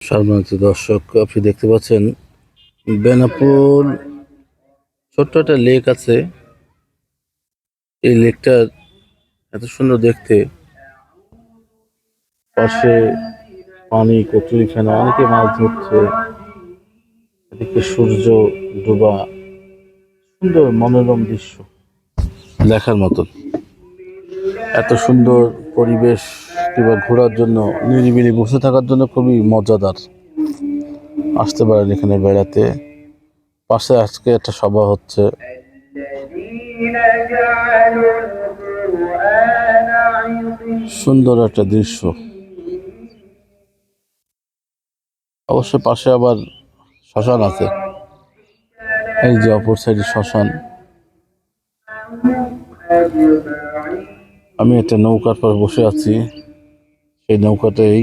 সম্মানিত দর্শক, আপনি দেখতে পাচ্ছেন বেনাপোল ছোট্ট একটা লেক আছে। এই লেকটা এত সুন্দর দেখতে, পাশে পানি কচুরিখানা, অনেকে মাছ ধরছে, এদিকে সূর্য ডোবা, সুন্দর মনোরম দৃশ্য দেখার মতন। এত সুন্দর পরিবেশ কিংবা ঘোরার জন্য, নিরিবিলি বসে থাকার জন্য খুবই মজাদার। আসতে পারেন এখানে বেড়াতে। পাশে আজকে একটা সভা হচ্ছে। সুন্দর একটা দৃশ্য। অবশ্য পাশে আবার শ্মশান আছে। এই যে অপর সাইডে শ্মশান। আমি একটা নৌকার পর বসে আছি, সেই নৌকাতেই